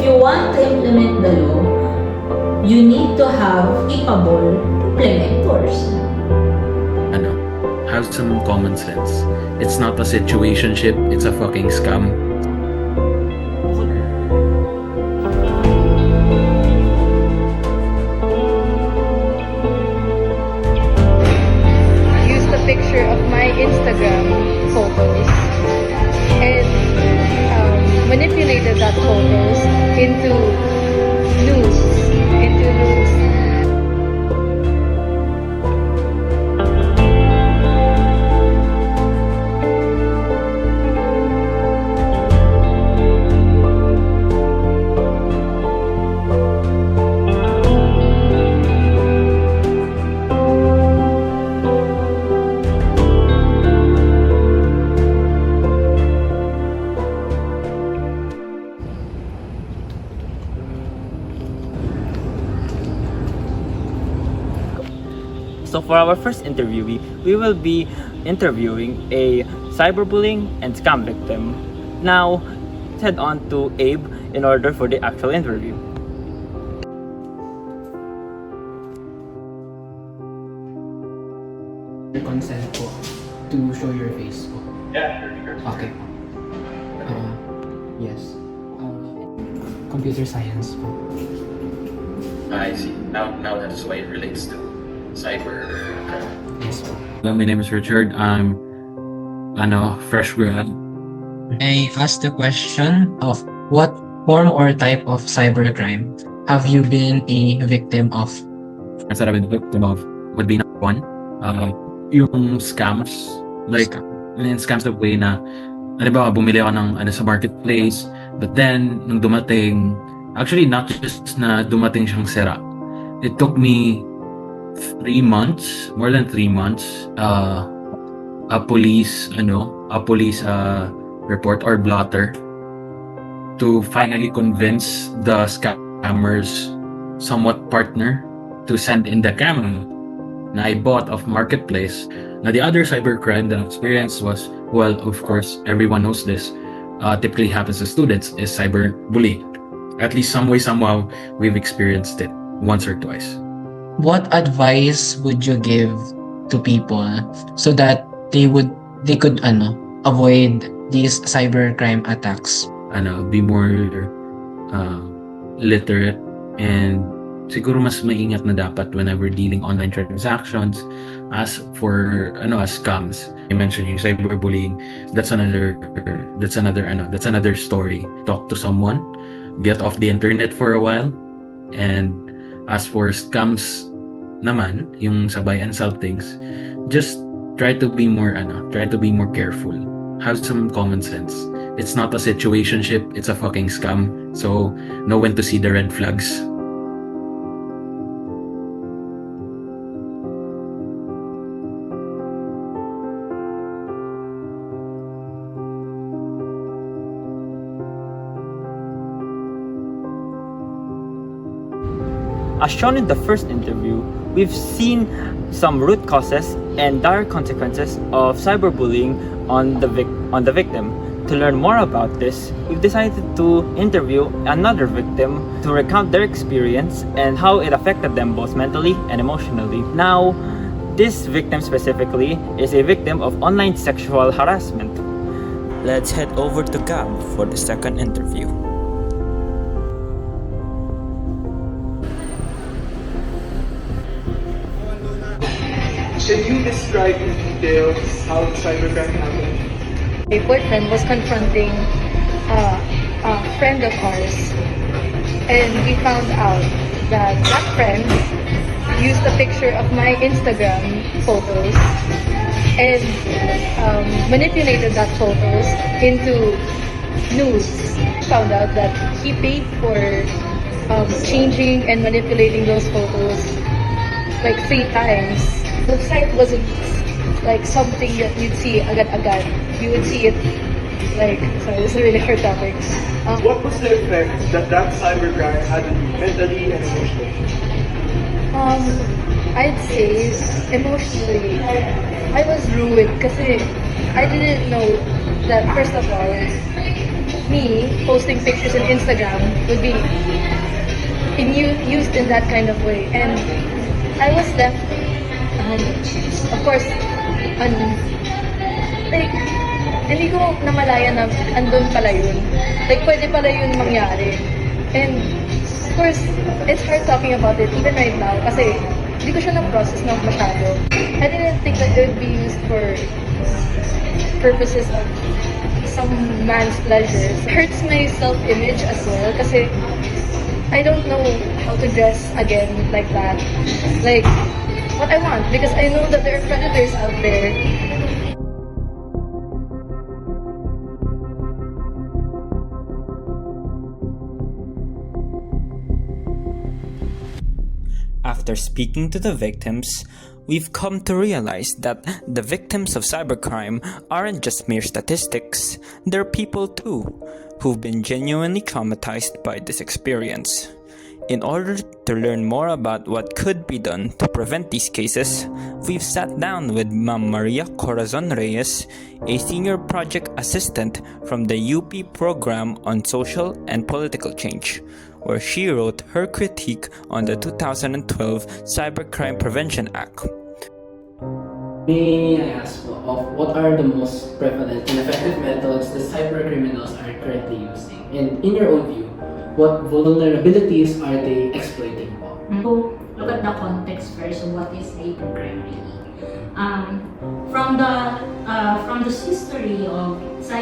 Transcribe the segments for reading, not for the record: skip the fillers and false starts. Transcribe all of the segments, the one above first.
you want to implement the law, you need to have capable implementors. Have some common sense. It's not a situationship, it's a fucking scam. Use the picture of my Instagram photos and manipulated that photos into news. So for our first interviewee, we will be interviewing a cyberbullying and scam victim. Now, let's head on to Abe in order for the actual interview. Your consent po to show your face po. Yeah, sure. Okay. Yes. Computer science po. I see. Now that's why it relates to cybercrime. Yes po. My name is Richard. I'm fresh grad. I asked the question of what form or type of cybercrime have you been a victim of? As I've been victim of would be number one, yung scams. Like, scams the way na, ano ba, bumili ako ng sa marketplace, but then, nung dumating, actually not just na dumating siyang sira. It took me 3 months, more than 3 months, a police report or blotter to finally convince the scammers somewhat partner to send in the camera na I bought off marketplace. Now the other cybercrime that I experienced was, well, of course, everyone knows this, typically happens to students, is cyberbullying. At least some way, somehow, we've experienced it once or twice. What advice would you give to people so that they could avoid these cybercrime attacks? Be more literate, and siguro mas maingat na dapat whenever dealing online transactions. As for scams, I mentioned yung cyberbullying, that's another story. Talk to someone, get off the internet for a while. And as for scams naman, yung sa buy and sell things, just try to be more careful. Have some common sense. It's not a situationship, it's a fucking scam. So know when to see the red flags. As shown in the first interview, we've seen some root causes and dire consequences of cyberbullying on the victim. To learn more about this, we've decided to interview another victim to recount their experience and how it affected them both mentally and emotionally. Now, this victim specifically is a victim of online sexual harassment. Let's head over to Gab for the second interview. Can you describe in detail how cybercrime happened? My boyfriend was confronting a friend of ours, and we found out that that friend used a picture of my Instagram photos and manipulated that photos into news. Found out that he paid for changing and manipulating those photos like 3 times. The site wasn't like something that you'd see agad-agad. You would see it like, sorry, this is a really hard topic. What was the effect that cybercrime had on you mentally and emotionally? I'd say emotionally, I was ruined kasi I didn't know that, first of all, me posting pictures on Instagram would be used in that kind of way. And I was left, of course, like, hindi ko namalaya na andun pala yun. Like, pwede pala yun mangyari. And, of course, it's hard talking about it even right now kasi hindi ko siya na-process na masyado. I didn't think that it would be used for purposes of some man's pleasures. It hurts my self-image as well kasi I don't know how to dress again like that. Like, what I want because I know that there are predators out there. After speaking to the victims, we've come to realize that the victims of cybercrime aren't just mere statistics, they're people too, who've been genuinely traumatized by this experience. In order to learn more about what could be done to prevent these cases, we've sat down with Ma'am Maria Corazon Reyes, a senior project assistant from the UP program on social and political change, where she wrote her critique on the 2012 Cybercrime Prevention Act. May I ask of what are the most prevalent and effective methods the cybercriminals are currently using? And in your own view, what vulnerabilities are they exploiting for? So, look at the context first of what is cybercrime really. From the history of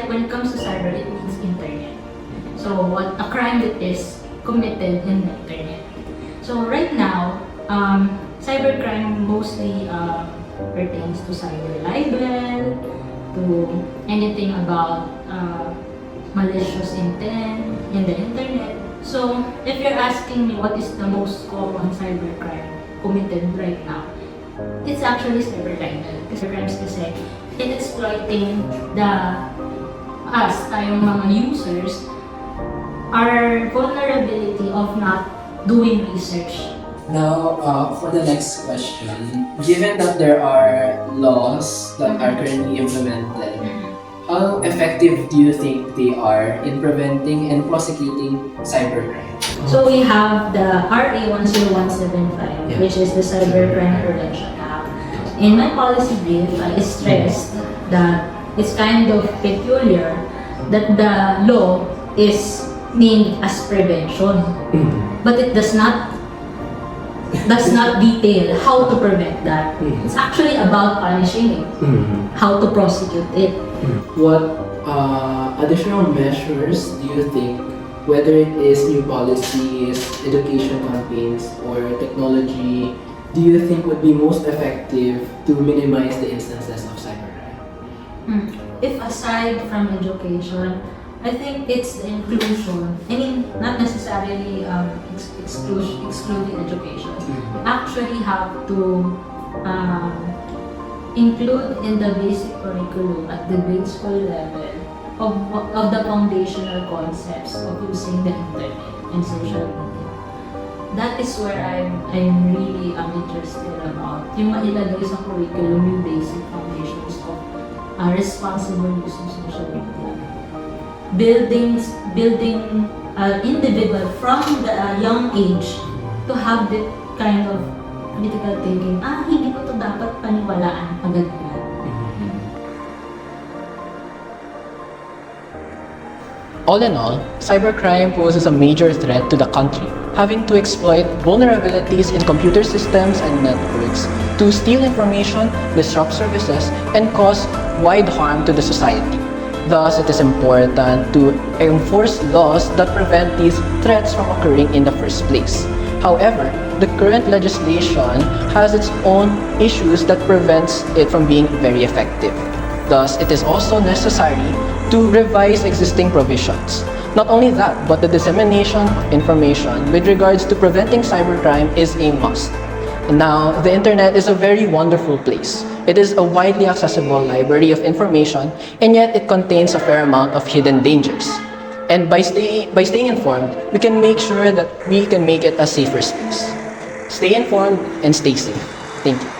when it comes to cyber, it means internet. So, what a crime that is committed in the internet. So right now, cybercrime mostly pertains to cyber libel, to anything about malicious intent in the internet. So if you're asking me what is the most common cybercrime committed right now, it's actually cyber libel. Cybercrimes kasi in exploiting tayong mga users, our vulnerability of not doing research. Now, for the next question, given that there are laws that are currently implemented, how effective do you think they are in preventing and prosecuting cybercrime? So we have the RA 10175, which is the Cybercrime Prevention Act. In my policy brief, I stressed that it's kind of peculiar that the law is named as prevention, but it does not detail how to prevent that. It's actually about punishing it, how to prosecute it. What additional measures do you think, whether it is new policies, education campaigns, or technology, do you think would be most effective to minimize the instances of cybercrime? If aside from education, I think it's the inclusion. I mean, not necessarily excluding education. You actually have to include in the basic curriculum at the grade school level of the foundational concepts of using the internet and social media. That is where I'm really interested about. Yung mailagay sa curriculum yung basic foundations of responsible use of social media. Building individual from the young age to have that kind of critical thinking. Hindi ko to dapat paniwalaan agad-agad. All in all, cybercrime poses a major threat to the country, having to exploit vulnerabilities in computer systems and networks to steal information, disrupt services, and cause wide harm to the society. Thus, it is important to enforce laws that prevent these threats from occurring in the first place. However, the current legislation has its own issues that prevents it from being very effective. Thus, it is also necessary to revise existing provisions. Not only that, but the dissemination of information with regards to preventing cybercrime is a must. Now, the internet is a very wonderful place. It is a widely accessible library of information, and yet it contains a fair amount of hidden dangers. And by staying informed, we can make sure that we can make it a safer space. Stay informed and stay safe. Thank you.